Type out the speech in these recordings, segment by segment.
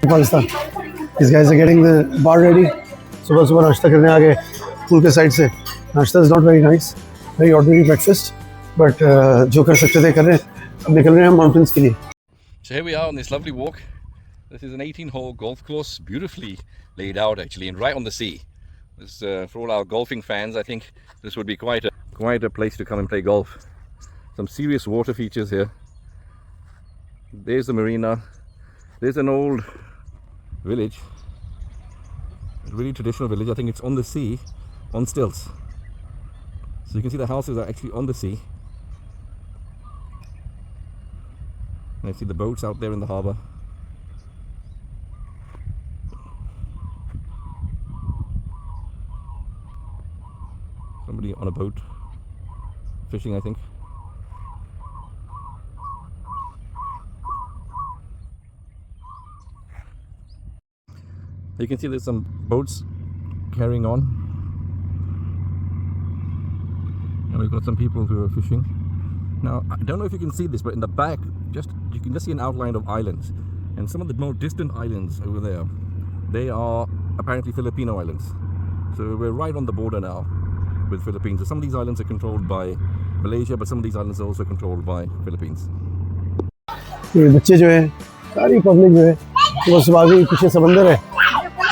Pakistan. These guys are getting the bar ready. सुबह सुबह नाश्ता करने आ गए पूल के साइड से. नाश्ता is not very nice, very ordinary breakfast, but जो कर सकते थे कर रहे हैं. अब निकल रहे हैं mountains के लिए. So here we are on this lovely walk. This is an 18-hole golf course, beautifully laid out actually, and right on the sea. This, for all our golfing fans, I think this would be quite a place to come and play golf. Some serious water features here. There's the marina. There's an old village, a really traditional village. I think it's on the sea, on stilts. So you can see the houses are actually on the sea. And I see the boats out there in the harbour. Somebody on a boat, fishing, I think. You can see there's some boats carrying on. And we've got some people who are fishing. Now, I don't know if you can see this, but in the back, you can just see an outline of islands. And some of the more distant islands over there, they are apparently Filipino islands. So we're right on the border now with Philippines. So some of these islands are controlled by Malaysia, but some of these islands are also controlled by Philippines. ये बच्चे जो है, सारी public जो है, वो सब आगे पीछे समंदर है.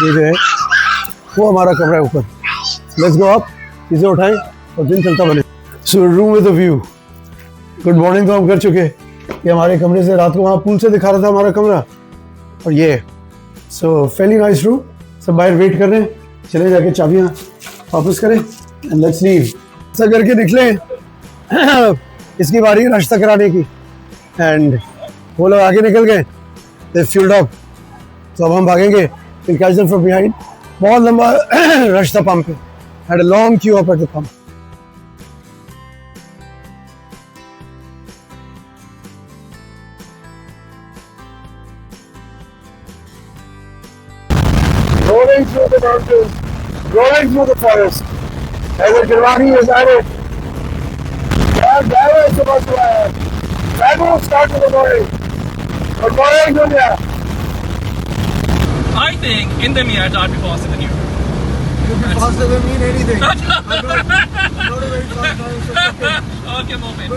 ये जो है, वो हमारा कमरा है ऊपर. Let's go up, चीजें उठाएं और दिन चलता बने. So room with a view. Good morning तो हम कर चुके. ये हमारे कमरे से रात को वहाँ पूल से दिखा रहा था हमारा कमरा. और ये सो फेली नाइस रूम. सब बाहर वेट कर रहे हैं. चले जाके चाबियाँ वापस करें एंड लेट्स लीव. ऐसा करके निकले. इसकी बारी है नाश्ता कराने की. एंड वो लोग आगे निकल गए. दे फ्यूल्ड अप. तो अब हम भागेंगे. We'll catch them from behind. बहुत लंबा रश था पंप पे. Had a long queue up at the pump. Rolling through the mountains, rolling through the forest. And the Gilwani is at it. And there is the Baswaya. That will start in the morning. Good morning, Dunya. I think in the Miata I'd be faster than you. You'll be faster than me in anything. I'm not a very fast driver. Okay, moment.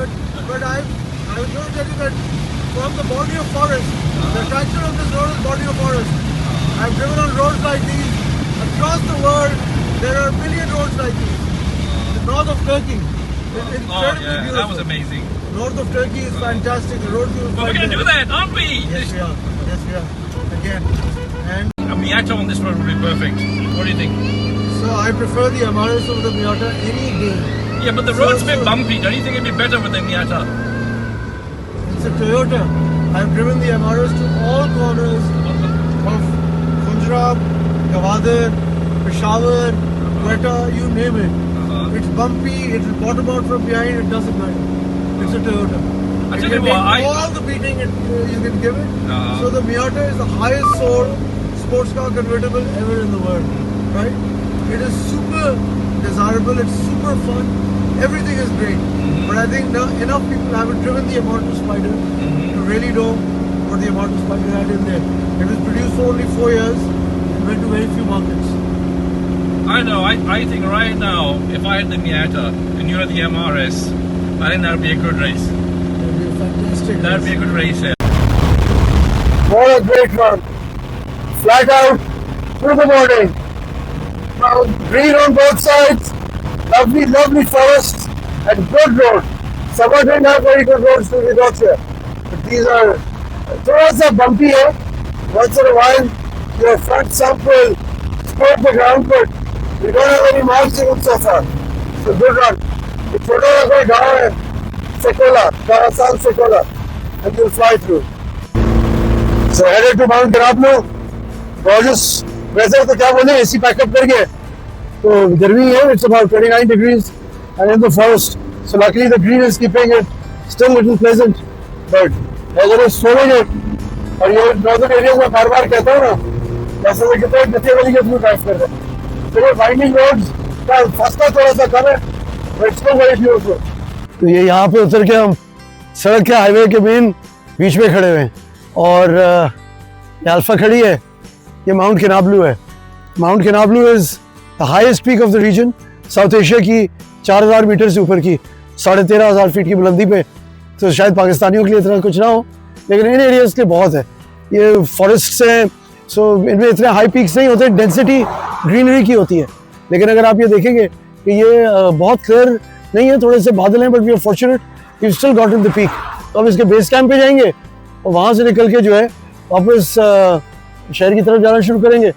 But I was going to tell you that from the body of forest, the structure of this road is body of forest. I've driven on roads like these across the world. There are a million roads like these. The north of Turkey is incredibly beautiful. That was amazing. North of Turkey is fantastic. The roads you will But we're find going to do there. that, aren't we? Yes, we are. Yes, we are. Again. And A Miata on this road would be perfect. What do you think? so I prefer the Amaris over the Miata any day. Yeah, but the road's a bit bumpy. Don't you think it'd be better with the Miata? It's a Toyota. I've driven the Amaris to all corners of Punjab, Gwadar, Peshawar, Quetta, you name it. It's bumpy, it's bottom out from behind, it doesn't matter. It's a Toyota. I It tell you can what, take all the beating you can give it. Uh-huh. So the Miata is the highest sold sports car convertible ever in the world, right? It is super desirable, it's super fun, everything is great. But I think enough people haven't driven the Immortal Spider to really know what the Immortal Spider had in there. It was produced for only 4 years and went to very few markets. I know. I think right now, if I had the Miata and you had the MRS, I think that would be a good race. That would be a fantastic That would be a good race, yeah. What a great run. Flat out through the morning. Now, green on both sides, lovely, lovely forest and good road. Summer didn't have very good roads to the docks here. But these are थोड़ा सा bumpy है. Once in a while, your front sample spot the ground, but we don't have any marks even so far. So good run. The छोटा सा कोई गाँव है, Sekola, Karasan Sekola, and you'll fly through. So headed to Mount Grabno. Gorgeous weather तो क्या बोले, AC pack up कर गए. तो गर्मी है, it's about 29 degrees and in the forest. So luckily the green is keeping it still a little pleasant. But weather is swollen it. और ये northern areas में बार-बार कहता हूँ ना, जैसे मैं कितना गति वाली के through drive कर रहे हैं. So ये winding roads का फासला थोड़ा सा कम है, but it's still very beautiful. तो ये यहाँ पे उतर के हम सड़क के हाईवे के मेन बीच में खड़े हुए हैं और ये अल्फा खड़ी है ये माउंट किनाबलू है। Mount Kinabalu is the highest peak of the region, South Asia की 4000 मीटर से ऊपर की, 13,500 फीट की बुलंदी पे। तो शायद पाकिस्तानियों के लिए इतना कुछ ना हो, लेकिन इन एरियाज के लिए बहुत है। ये फॉरेस्ट हैं, सो इनमें इतने हाई पीक्स नहीं होते, डेंसिटी ग्रीनरी की होती है। लेकिन अगर आप ये देखेंगे कि ये बहुत क्लियर नहीं है, थोड़े से बादल हैं, but we are fortunate we still got in the peak. तो अब इसके बेस कैंप पे जाएंगे और वहाँ से निकल के जो है वापस शहर की तरफ जाना शुरू करेंगे।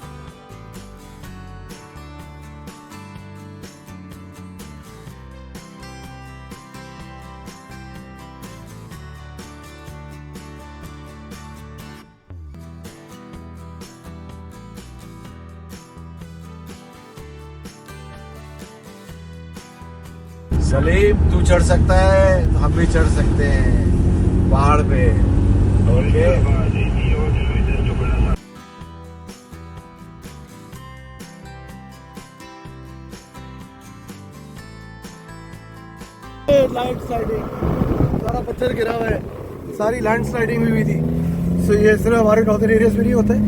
सलीम तू चढ़ सकता है तो हम भी चढ़ सकते हैं पहाड़ पे। ओके लैंड स्लाइडिंग, सारा पत्थर गिरा हुआ है, सारी लैंड स्लाइडिंग भी हुई थी। सो ये सिर्फ हमारे नॉर्दर्न एरियाज में नहीं होता है,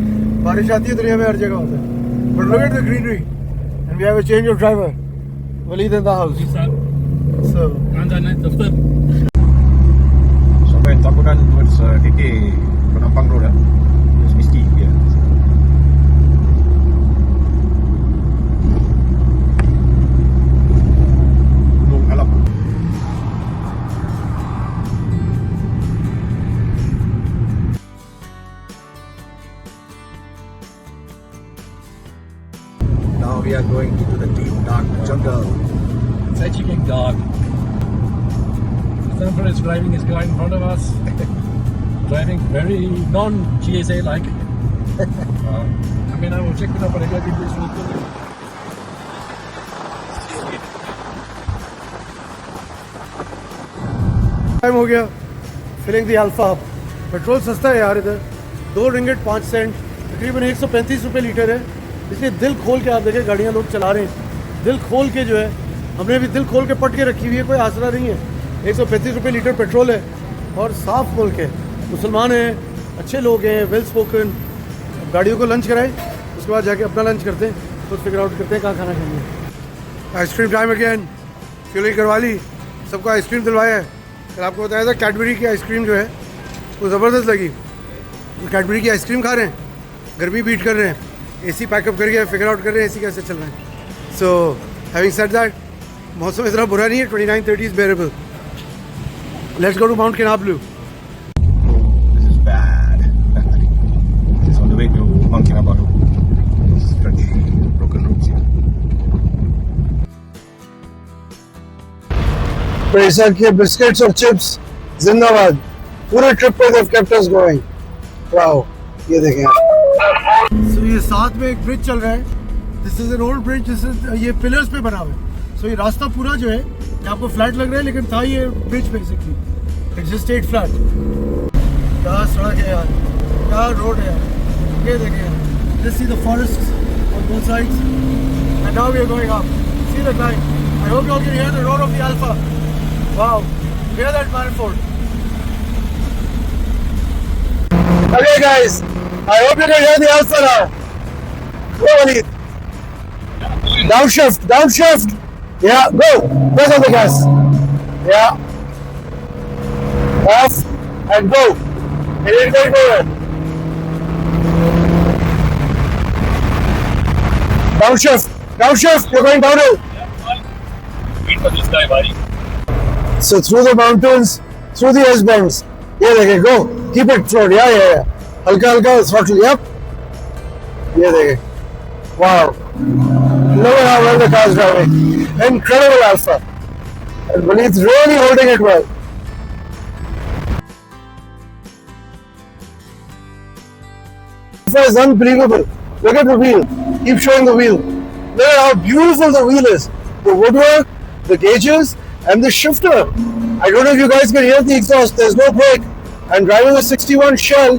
बारिश आती है दुनिया में हर जगह होता है। But look at the greenery and we have a change of driver, Walid in the house. So, sampai tabrakan towards titik Penampang Road Terus mesti ya. Gunung Alam. Now we are going into the deep dark jungle. It's actually getting dark. The is driving his car in front of us. Driving very non-GSA like. I mean, I will check it out, but I got this one. Time हो गया filling the alpha hub. Petrol सस्ता है यार इधर, 2 ringgit 5 Saint, तकरीबन 135 रुपये litre है। इसलिए दिल खोल के आप देखें गाड़ियाँ लोग चला रहे हैं, दिल खोल के जो है, हमने भी दिल खोल के पट के रखी हुई है, कोई आसरा नहीं है। 135 रुपये लीटर पेट्रोल है और साफ मुल्क है, मुसलमान हैं, अच्छे लोग हैं, वेल स्पोकन। गाड़ियों को लंच कराएं, उसके बाद जाके अपना लंच करते हैं, तो फिगर आउट करते हैं कहाँ खाना खाएंगे। आइसक्रीम टाइम अगेन, फ्यूलिंग करवा ली, सबको आइसक्रीम दिलवाया है। फिर आपको बताया था कैडबरी की आइसक्रीम जो है वो ज़बरदस्त लगी। तो कैडबरी की आइसक्रीम खा रहे हैं, गर्मी बीट कर रहे हैं, AC पैकअप करके फिगर आउट कर रहे हैं AC कैसे चल रहा है। सो हैविंग सेड दैट, मौसम इतना बुरा नहीं है, 29-30 is bearable. Let's go to Mount Kinabalu. This is bad. It's on the way to Mount Kinabalu. Stretchy, broken roads here. पैसा के बिस्किट्स और चिप्स जिंदाबाद, पूरे ट्रिप पे they've kept us going. Wow, ये देखें आप। So ये साथ में एक ब्रिज चल रहा है, this is an old bridge, ये पिलर्स पे बना हुआ है। सो ये रास्ता पूरा जो है, ये आपको फ्लैट लग रहा है, लेकिन था ये bridge basically, it's just straight flat. क्या सड़क है यार, क्या रोड है यार, ये देखें यार, just see the forest on both sides and now we are going up, see the climb. I hope you all can hear the roar of the alpha. Wow, hear that manifold. Okay guys, I hope you can hear the alpha now. Go Waleed. Downshift, downshift. Yeah, go. Press on the gas. Yeah. Off and go. And it will go in. Downshift, downshift. You're going downhill. Wait for this guy, buddy. So through the mountains, through the S-bends. Yeah, they can go. Keep it float. Yeah. Halka halka throttle. Yep. Yeah, they can. Wow. Look at how well the car's driving. Incredible alpha. And Waleed's really holding it well. Alpha is unbelievable. Look at the wheel. Keep showing the wheel. Look at how beautiful the wheel is. The woodwork, the gauges, and the shifter. I don't know if you guys can hear the exhaust. There's no brake. I'm driving a 61 Shell.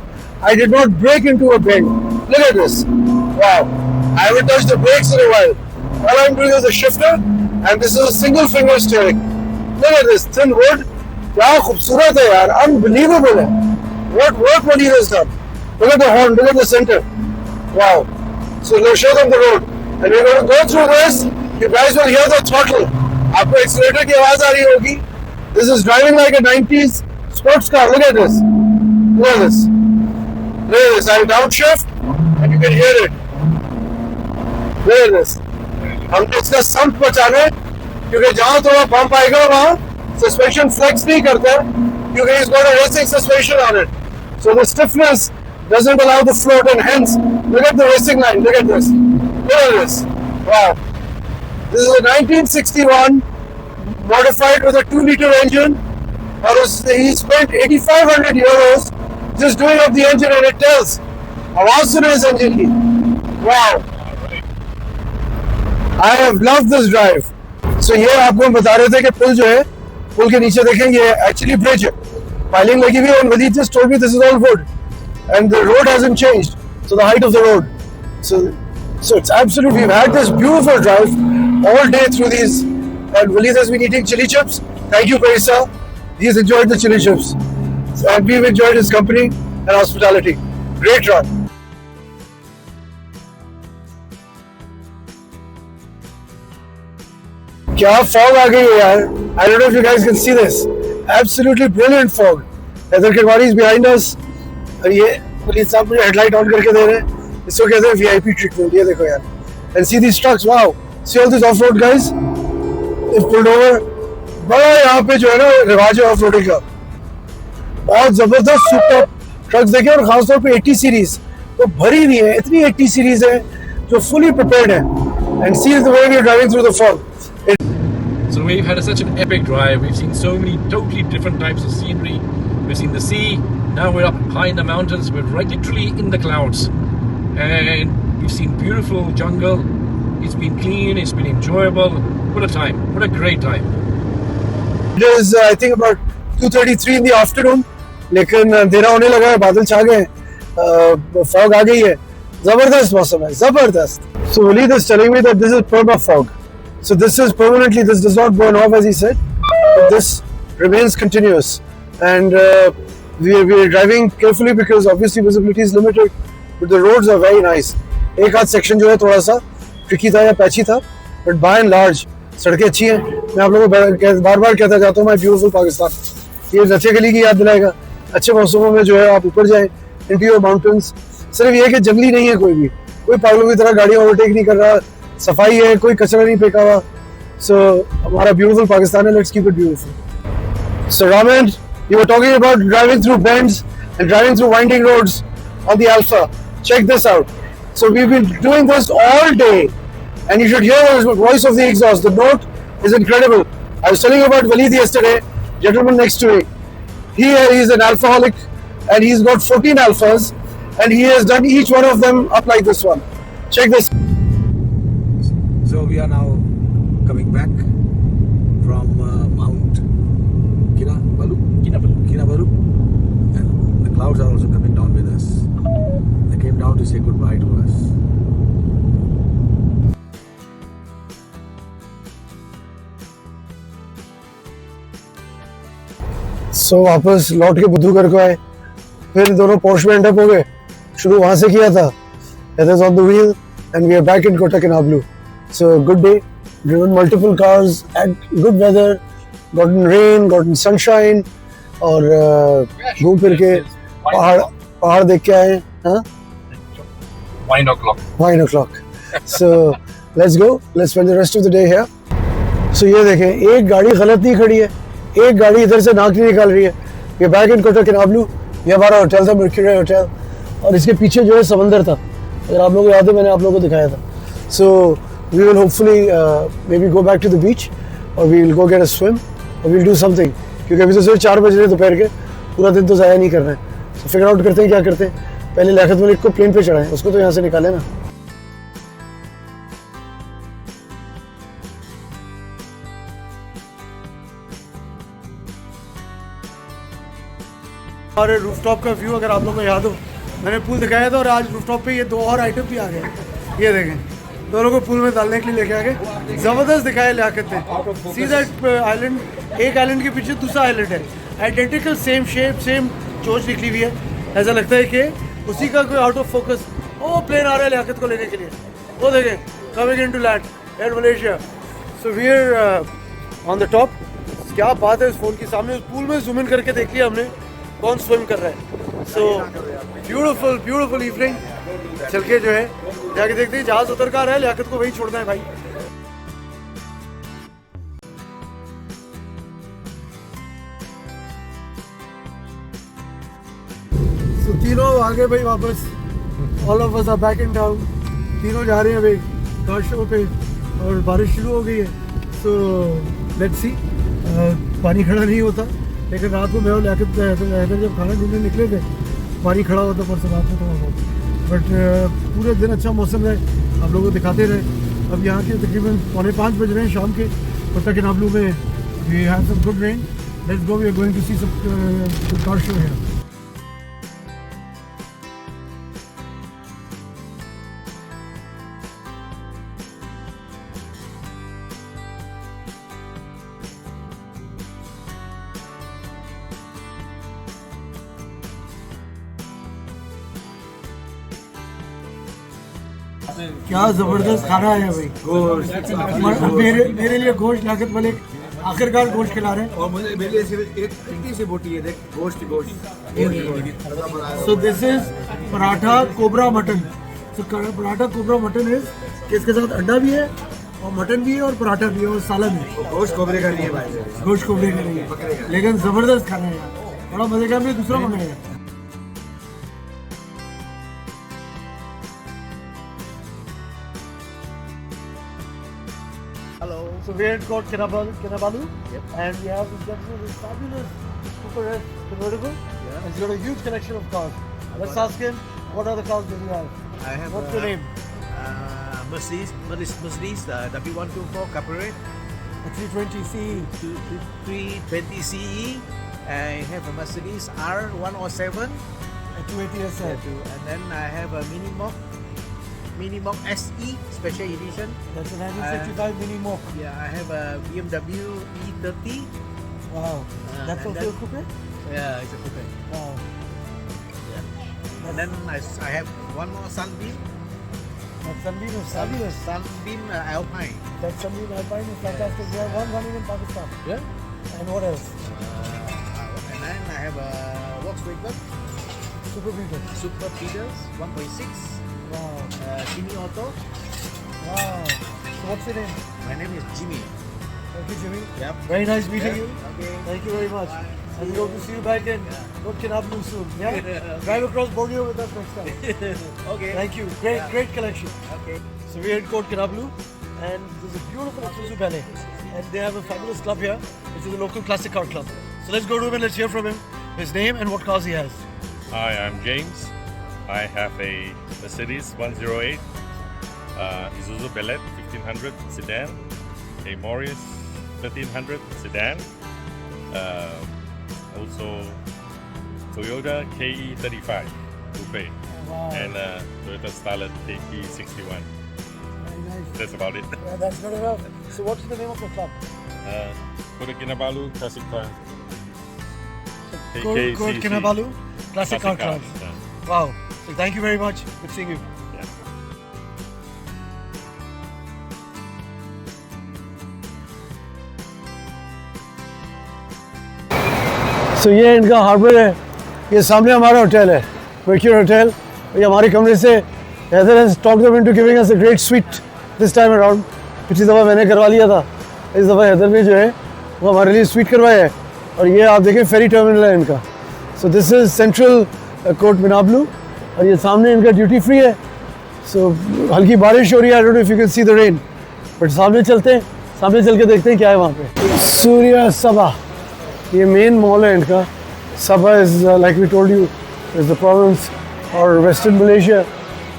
I did not brake into a bend. Look at this. Wow. I haven't touched the brakes in a while. All I'm doing is a shifter, and this is a single finger steering. Look at this thin wood. क्या खूबसूरत है यार, unbelievable है. What Waleed has done. Look at the horn. Look at the center. Wow. So let's show them the road. And we're going to go through this. You guys will hear the throttle. आपको accelerator की आवाज आ रही होगी. This is driving like a 90s sports car. Look at this. Look at this. Look at this. I'll downshift and you can hear it. Look at this. हम इसका sump बचा रहे हैं क्योंकि जहाँ थोड़ा पंप आएगा वहाँ सस्पेंशन फ्लेक्स नहीं करता क्योंकि it's got a racing suspension on it. So the stiffness doesn't allow the float, and hence look at the racing line. Look at this. Look at this. Wow. This is a 1961 modified with a 2-liter engine. और he spent 8,500 euros just doing up the engine, and it tells. आवाज सुनो इस engine की. Wow. I have loved this drive. So ये आपको हम बता रहे थे कि पुल जो है, पुल के नीचे देखें ये actually bridge है. Piling लगी हुई है, and Waleed just told me this is all wood, and the road hasn't changed. So the height of the road. So it's absolutely. We've had this beautiful drive all day through these, and Waleed has been eating chili chips. Thank you, Parisa. He's enjoyed the chili chips, and we've enjoyed his company and hospitality. Great run. क्या fog आ गई है यार? I don't know if you guys can see this. Absolutely brilliant fog. Heather Kirwani is behind us. और ये police साहब मुझे headlight on करके दे रहे हैं. इसको कहते हैं VIP treatment. ये देखो यार. And see these trucks. Wow. See all these off-road guys. They've pulled over. बड़ा यहाँ पे जो है ना रिवाज है ऑफ-रोडिंग का. बहुत जबरदस्त सुपर ट्रक्स देखे, और खासतौर पे 80 सीरीज तो भरी हुई है. इतनी 80 सीरीज है जो fully prepared है. And see the way we are driving through the fog. So we've had such an epic drive. We've seen so many totally different types of scenery. We've seen the sea. Now we're up high in the mountains. We're right literally in the clouds. And we've seen beautiful jungle. It's been clean. It's been enjoyable. What a time. What a great time. It is I think about 2:33 in the afternoon. लेकिन अंधेरा होने लगा है, बादल छा गए, fog आ गई है. जबरदस्त मौसम है, जबरदस्त. So Waleed is telling me that this is perma fog. So this is permanently, this does not burn off as he said, but this remains continuous. And we are driving carefully because obviously visibility is limited, but the roads are very nice. एक आध section जो है थोड़ा सा tricky था या patchy था, but by and large सड़कें अच्छी हैं. मैं आप लोगों को बार बार कहता जाता हूँ, माय ब्यूटीफुल पाकिस्तान. ये रथिया गली की याद दिलाएगा. अच्छे मौसमों में जो है आप ऊपर जाएं into your mountains. सिर्फ ये कि जंगली नहीं है कोई पागलों की तरह गाड़ियाँ ओवरटेक नहीं कर रहा, सफाई है, कोई कचरा नहीं फेंका हुआ. So हमारा beautiful Pakistan है, let's keep it beautiful. So Raman, you were talking about driving through bends and driving through winding roads on the Alpha. Check this out. So we've been doing this all day, and you should hear the voice of the exhaust. The note is incredible. I was telling you about Waleed yesterday, gentleman next to me. He is an alcoholic, and he's got 14 alphas, and he has done each one of them up like this one. Check this. So we are now coming back from Mount Kinabalu, and the clouds are also coming down with us. They came down to say goodbye to us. So वापस लौट के बुद्धूगढ़ को आए, फिर दोनों Porsche में and up हो गए. शुरू वहाँ से किया था. Heather's on the wheel, and we are back in Kota Kinabalu. So good day, driven multiple cars, had good weather, gotten rain, gotten sunshine, और घूम फिर के पहाड़ देख के आए. हाँ? Wine o'clock. Wine o'clock. So let's go. Let's spend the rest of the day here. So ये देखें, एक गाड़ी गलत नहीं खड़ी है, एक गाड़ी इधर से नाक नहीं निकाल रही है. ये बैक इन कोटा किनाबलू, ये हमारा होटल था, मर्क्यूरी होटल, और इसके पीछे जो है समंदर था. अगर आप लोगों को याद है, मैंने आप लोगों को दिखाया था. So we will hopefully maybe go back to the beach, or we will go get a swim, or we will do something. क्योंकि अभी तो सिर्फ 4 बज रहे दोपहर के, पूरा दिन तो ज़ाया नहीं करना है. So figure out करते हैं क्या करते हैं. पहले लियाकत मलिक को प्लेन पे चढ़ाएं, उसको तो यहाँ से निकालें ना. और रूफटॉप का व्यू अगर आप लोगों को याद हो, मैंने पूल दिखाया था, और आज रूफटॉप पे ये 2 और आइटम भी आ गए. ये देखें, दोनों को पूल में डालने के लिए लेके आ गए. ज़बरदस्त दिखाया लियाकत ने. सी दैट आइलैंड, एक आइलैंड के पीछे दूसरा आइलैंड है, आइडेंटिकल, सेम शेप, सेम चोच निकली हुई है. ऐसा लगता है कि उसी का कोई आउट ऑफ फोकस वो प्लेन आ रहा है लियाकत को लेने के लिए, वो देखें, coming into land Air Malaysia. So we are on the top. क्या बात है इस फ़ोन की, सामने उस पूल में जूम इन करके देख लिया हमने कौन स्विम कर रहा है। So beautiful beautiful evening. चल के जो है जाके देखते हैं जहाज़ उतर का आ रहा है, लियाकत को वहीं छोड़ना है भाई। So, तीनों आ गए भाई वापस। All of us are back in town. तीनों जा रहे हैं भाई कार शो पे और बारिश शुरू हो गई है। So let's see. पानी खड़ा नहीं होता, लेकिन रात को मैं और लियाकत जब खाना ढूंढने निकले थे पानी खड़ा होता परसों रात में थोड़ा बहुत। बट पूरे दिन अच्छा मौसम है, आप लोगों को दिखाते रहे। अब यहाँ के तकरीबन 4:45 बज रहे हैं शाम के। पता किनाबलू में we have some good rain. Let's go, we are going to see some car show here. क्या जबरदस्त खाना है भाई, गोश्त। मेरे लिए गोश्त लियाकत मलिक आखिरकार गोश्त खिला रहे हैं। और मेरे लिए सिर्फ एक इतनी सी बोटी है, देख गोश्त so this is paratha cobra mutton. So paratha cobra mutton is कि इसके साथ अंडा भी है और मटन भी है और पराठा भी है और सालन है। गोश्त कोबरे का नहीं है भाई, गोश्त कोबरे का नहीं है, लेकिन जबरदस्त खाना है यार, बड़ा मजे का। हमने दूसरा मंगाया। Hello. So we're at Port Kinabalu, and we have this gentleman with fabulous Super S convertible. Yeah. And he's got a huge collection of cars. Let's ask him, what other cars does he have? I have What's your name? Mercedes W124 Cabrera A 320 CE. 320 CE. I have a Mercedes R107. A 280 SL. And then I have a Minimoc SE Special Edition. That's a 1955 Mini Moke. Yeah, I have a BMW E30. Wow. That's and also then- a coupe? Yeah, it's a coupe. Wow. And then I have one more Sunbeam. That Sunbeam is fabulous. Sunbeam Alpine. That Sunbeam Alpine is fantastic. We have one running in Pakistan. Yeah. And what else? And then I have a Volkswagen Super Beetle. Super Peters 1.6. Wow. Jimmy Auto. Wow. So what's your name? My name is Jimmy. Thank you, Jimmy. Yep. Very nice meeting you. Okay. Thank you very much. And we hope to see you back in Port Kinabalu soon. Yeah? Drive across Borneo with us next time. Okay. Thank you. Great collection. Okay. So we're in Port Kinabalu, and there's a beautiful Isuzu Ballet, and they have a fabulous club here, which is a local classic car club. So let's go to him and let's hear from him, his name and what cars he has. Hi, I'm James. I have a Mercedes 108, Isuzu Ballet 1500 sedan, a Morris 1300 sedan, also Toyota KE35 coupe, Wow. and Toyota Starlet KE61. Very nice. That's about it. Yeah, that's good enough. So what's the name of the club? Port Kinabalu Classic Car. Port Kinabalu Classic Car Club. Yeah. Wow. So thank you very much. Good seeing you. Yeah. So ये इनका harbour है, ये सामने हमारा hotel है, Mercure hotel. ये हमारे कमरे से Heather has talked them into giving us a great suite this time around. पिछली दफ़ा मैंने करवा लिया था, इस दफ़ा Heather ने जो है वो हमारे लिए suite करवाया है। और ये आप देखें फेरी टर्मिनल है इनका। So this is Central Port Kinabalu, और ये सामने इनका ड्यूटी फ्री है। So हल्की बारिश हो रही है, I don't know if you can see the rain, but सामने चलते हैं, सामने चल के देखते हैं क्या है वहाँ पे। सूर्या सबा, ये मेन मॉल है इनका। Sabah is like we told you is the province और वेस्टर्न मलेशिया,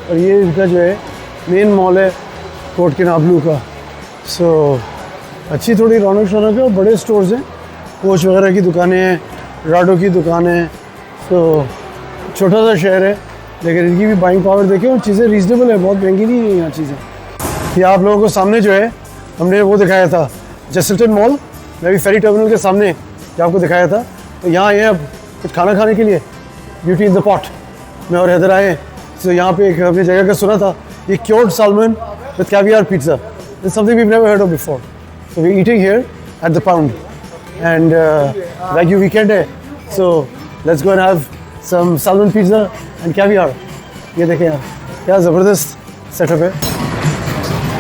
और ये इनका जो है मेन मॉल है पोर्ट किनाबलू का। सो अच्छी थोड़ी रौनक शौनक है और बड़े स्टोर्स हैं, कोच वगैरह की दुकानें हैं, राडो की दुकानें हैं। सो छोटा सा शहर है, लेकिन इनकी भी बाइंग पावर देखें और चीज़ें रीजनेबल है, बहुत महंगी नहीं है यहाँ चीज़ें। ये आप लोगों को सामने जो है हमने वो दिखाया था जसल्टन मॉल, मैं भी फेरी टर्मिनल के सामने जो आपको दिखाया था। तो यहाँ आए हैं अब कुछ खाना खाने के लिए, ब्यूटी इन द पॉट। मैं और हैदर आए हैं सो यहाँ पे एक हमने जगह का सुना था, ये cured salmon with caviar pizza. It's something we've never heard of before. So we're eating here at the Pound, and like you weekend है, so let's go and have some salmon pizza and caviar. ये देखें यार, क्या ज़बरदस्त setup है।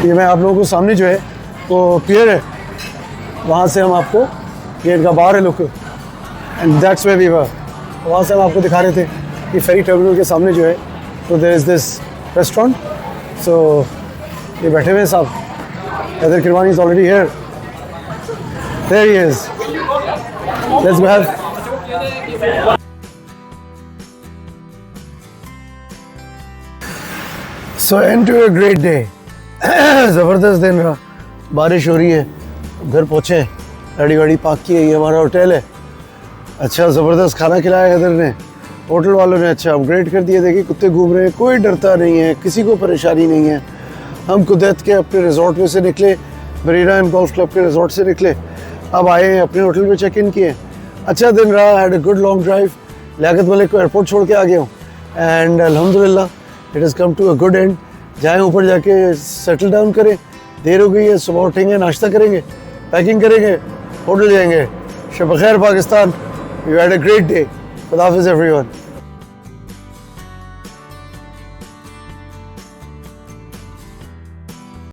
ये मैं आप लोगों को सामने जो है वो पियर है, वहाँ से हम आपको गेट का बाहर है लोग, and that's where we were. वहाँ से हम आपको दिखा रहे थे कि फेरी टर्मिनल के सामने जो है तो there is this restaurant. So ये बैठे हुए हैं साहब, Haider Kirwani is already here, there he is, let's go have. So end to a great day, ज़बरदस्त दिन रहा, बारिश हो रही है, घर पहुँचे, गाड़ी वाड़ी पार्क की है, ये हमारा होटल है। अच्छा ज़बरदस्त खाना खिलाया इधर ने, होटल वालों ने अच्छा अपग्रेड कर दिया। देखिए कुत्ते घूम रहे हैं, कोई डरता नहीं है, किसी को परेशानी नहीं है। हम कुदैत के अपने रिजॉर्ट में से निकले, मरीना एंड गोल्फ क्लब के रिजॉर्ट से निकले, अब आए हैं अपने होटल में चेक इन किए। अच्छा दिन रहा, had a good long drive, Liaquat Malik को एयरपोर्ट छोड़ के आ गया हूँ, एंड अल्हम्दुलिल्लाह it has come to a good end. जाएँ ऊपर जाके सेटल डाउन करें, देर हो गई है, सुबह उठेंगे, नाश्ता करेंगे, पैकिंग करेंगे, होटल जाएंगे। शब खैर Pakistan, we had a great day. खुदा हाफिज़ एवरीवन।